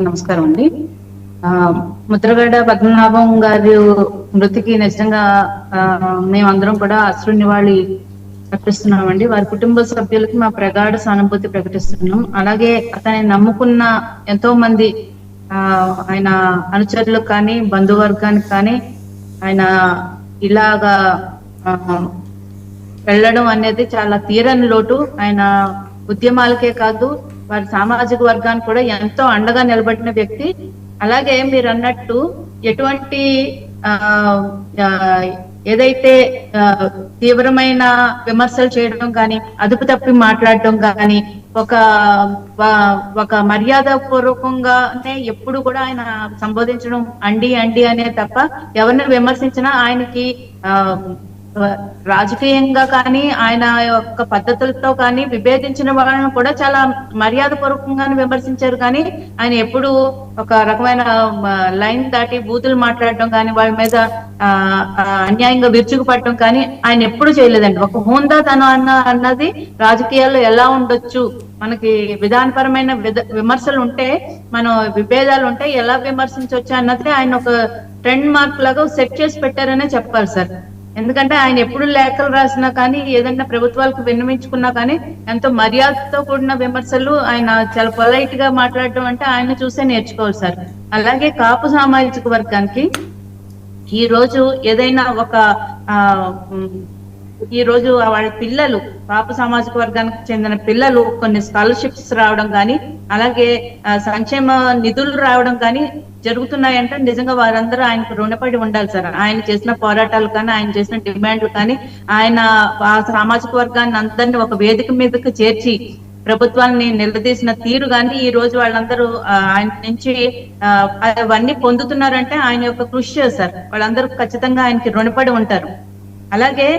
నమస్కారం అండి. ఆ ముద్రగడ పద్మనాభం గారి మృతికి నిజంగా మేమందరం కూడా అశ్రు నివాళి ప్రకటిస్తున్నామండి. వారి కుటుంబ సభ్యులకి మా ప్రగాఢ సానుభూతి ప్రకటిస్తున్నాం. అలాగే అతని నమ్ముకున్న ఎంతో మంది ఆయన అనుచరులకు కానీ బంధువర్గానికి కానీ ఆయన ఇలాగా వెళ్ళడం అనేది చాలా తీరని లోటు. ఆయన ఉద్యమాలకే కాదు వారి సామాజిక వర్గానికి కూడా ఎంతో అండగా నిలబడిన వ్యక్తి. అలాగే మీరు అన్నట్టు ఎటువంటి ఏదైతే తీవ్రమైన విమర్శలు చేయడం కానీ అదుపు తప్పి మాట్లాడటం కానీ ఒక మర్యాద పూర్వకంగానే ఎప్పుడు కూడా ఆయన సంబోధించడం అండి అండి అనే తప్ప ఎవరిని విమర్శించినా ఆయనకి రాజకీయంగా కానీ ఆయన యొక్క పద్ధతులతో కానీ విభేదించిన వాళ్ళని కూడా చాలా మర్యాద పూర్వకంగానే విమర్శించారు. కానీ ఆయన ఎప్పుడు ఒక రకమైన లైన్ దాటి బూతులు మాట్లాడటం కానీ వాళ్ళ మీద అన్యాయంగా విరుచుకుపడటం కానీ ఆయన ఎప్పుడు చేయలేదండి. ఒక హోందాతనం అన్నది రాజకీయాల్లో ఎలా ఉండొచ్చు, మనకి విధానపరమైన విమర్శలు ఉంటే, మనం విభేదాలు ఉంటే ఎలా విమర్శించవచ్చు అన్నది ఆయన ఒక ట్రెండ్ మార్క్ లాగా సెట్ చేసి పెట్టారనే చెప్పాలి సార్. ఎందుకంటే ఆయన ఎప్పుడు లేఖలు రాసినా కానీ ఏదైనా ప్రభుత్వాలకు విన్నవించుకున్నా కానీ ఎంతో మర్యాదతో కూడిన విమర్శలు, ఆయన చాలా పొలైట్ గా మాట్లాడటం అంటే ఆయన చూసే నేర్చుకోవాలి సార్. అలాగే కాపు సామాజిక వర్గానికి ఈ రోజు ఏదైనా ఈ రోజు వాళ్ళ పిల్లలు, కాపు సామాజిక వర్గానికి చెందిన పిల్లలు కొన్ని స్కాలర్షిప్స్ రావడం కానీ అలాగే సంక్షేమ నిధులు రావడం కానీ జరుగుతున్నాయంటే నిజంగా వారందరూ ఆయనకు రుణపడి ఉండాలి సార్. ఆయన చేసిన పోరాటాలు కానీ ఆయన చేసిన డిమాండ్లు కానీ ఆయన ఆ సామాజిక వర్గాన్ని అందరినీ ఒక వేదిక మీదకి చేర్చి ప్రభుత్వాన్ని నిలదీసిన తీరు కానీ ఈ రోజు వాళ్ళందరూ ఆయన నుంచి అవన్నీ పొందుతున్నారంటే ఆయన యొక్క కృషి చేశారు. వాళ్ళందరూ ఖచ్చితంగా ఆయనకి రుణపడి ఉంటారు. అలాగే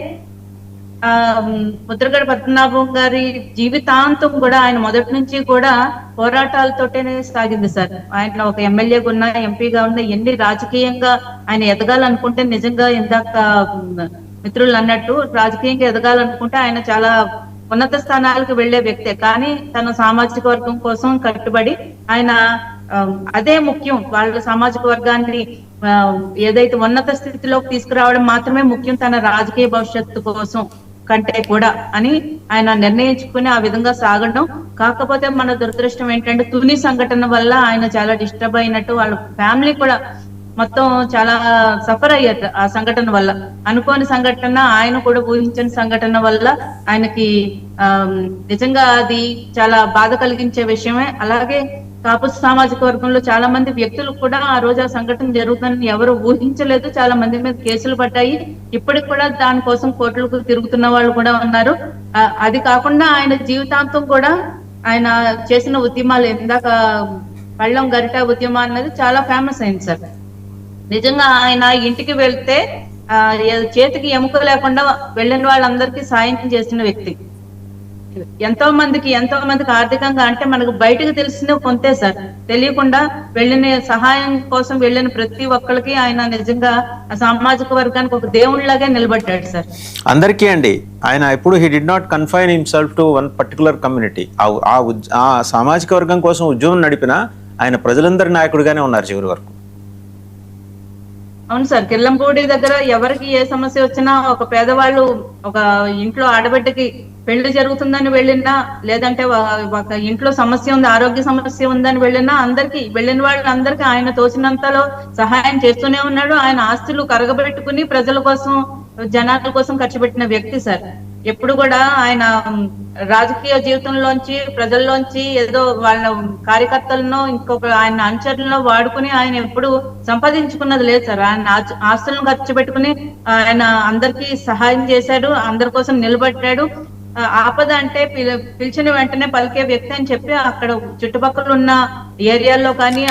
ముద్రగడ పద్మనాభం గారి జీవితాంతం కూడా ఆయన మొదటి నుంచి కూడా పోరాటాలతోటేనే సాగింది సార్. ఆయన ఒక ఎమ్మెల్యేగా ఉన్నా ఎంపీగా ఉన్నా ఎన్ని రాజకీయంగా ఆయన ఎదగాలనుకుంటే, నిజంగా ఇందాక మిత్రులు అన్నట్టు రాజకీయంగా ఎదగాలనుకుంటే ఆయన చాలా ఉన్నత స్థానాలకు వెళ్లే వ్యక్తే. కానీ తన సామాజిక వర్గం కోసం కట్టుబడి ఆయన అదే ముఖ్యం, వాళ్ళ సామాజిక వర్గాన్ని ఏదైతే ఉన్నత స్థితిలోకి తీసుకురావడం మాత్రమే ముఖ్యం తన రాజకీయ భవిష్యత్తు కోసం కంటే కూడా అని ఆయన నిర్ణయించుకుని ఆ విధంగా సాగడం. కాకపోతే మన దురదృష్టం ఏంటంటే తుని సంఘటన వల్ల ఆయన చాలా డిస్టర్బ్ అయినట్టు, వాళ్ళ ఫ్యామిలీ కూడా మొత్తం చాలా సఫర్ అయ్యారు ఆ సంఘటన వల్ల. అనుకోని సంఘటన, ఆయన కూడా ఊహించని సంఘటన వల్ల ఆయనకి నిజంగా అది చాలా బాధ కలిగించే విషయమే. అలాగే కాపు సామాజిక వర్గంలో చాలా మంది వ్యక్తులు కూడా ఆ రోజు ఆ సంఘటన జరుగుతుందని ఎవరు ఊహించలేదు. చాలా మంది మీద కేసులు పడ్డాయి. ఇప్పటికి కూడా దానికోసం కోర్టులకు తిరుగుతున్న వాళ్ళు కూడా ఉన్నారు. అది కాకుండా ఆయన జీవితాంతం కూడా ఆయన చేసిన ఉద్యమాలు, ఇందాక పళ్ళం గరిట ఉద్యమం అన్నది చాలా ఫేమస్ అయింది సార్. నిజంగా ఆయన ఇంటికి వెళ్తే చేతికి ఎముక లేకుండా వెళ్ళిన వాళ్ళందరికీ సాయం చేసిన వ్యక్తి. ఎంతో మందికి ఆర్థికంగా, అంటే మనకు బయటకు తెలిసిన కొంతే సార్, తెలియకుండా వెళ్ళిన సహాయం కోసం వెళ్ళిన ప్రతి ఒక్కరికి ఆయన నిజంగా ఆ సామాజిక వర్గానికి ఒక దేవుళ్ళలాగే నిలబడ్డాడు సార్. అందరికీ అండి. ఆయన ఎప్పుడు he did not confine himself to one particular community. ఆ సామాజిక వర్గం కోసం ఉద్యమం నడిపిన ఆయన ప్రజలందరి నాయకుడిగానే ఉన్నారు చివరి వరకు. అవును సార్, కిల్లంపూడి దగ్గర ఎవరికి ఏ సమస్య వచ్చినా, ఒక పేదవాళ్ళు ఒక ఇంట్లో ఆడబిడ్డకి పెళ్లి జరుగుతుందని వెళ్ళినా, లేదంటే ఒక ఇంట్లో సమస్య ఉంది, ఆరోగ్య సమస్య ఉందని వెళ్ళినా, అందరికి వెళ్ళిన వాళ్ళందరికీ ఆయన తోచినంతలో సహాయం చేస్తూనే ఉన్నాడు. ఆయన ఆస్తులు కరగబెట్టుకుని ప్రజల కోసం, జనాల కోసం ఖర్చు పెట్టిన వ్యక్తి సార్. ఎప్పుడు కూడా ఆయన రాజకీయ జీవితంలోంచి, ప్రజల్లోంచి ఏదో వాళ్ళ కార్యకర్తలను, ఇంకొక ఆయన అనుచరులను వాడుకుని ఆయన ఎప్పుడు సంపాదించుకున్నది లేదు సార్. ఆయన ఆస్తులను ఖర్చు పెట్టుకుని ఆయన అందరికీ సహాయం చేశాడు, అందరి కోసం నిలబడ్డాడు. ఆపద అంటే పిలిచిన వెంటనే పలికే వ్యక్తి అని చెప్పి అక్కడ చుట్టుపక్కల ఉన్న ఏరియాల్లో కానీ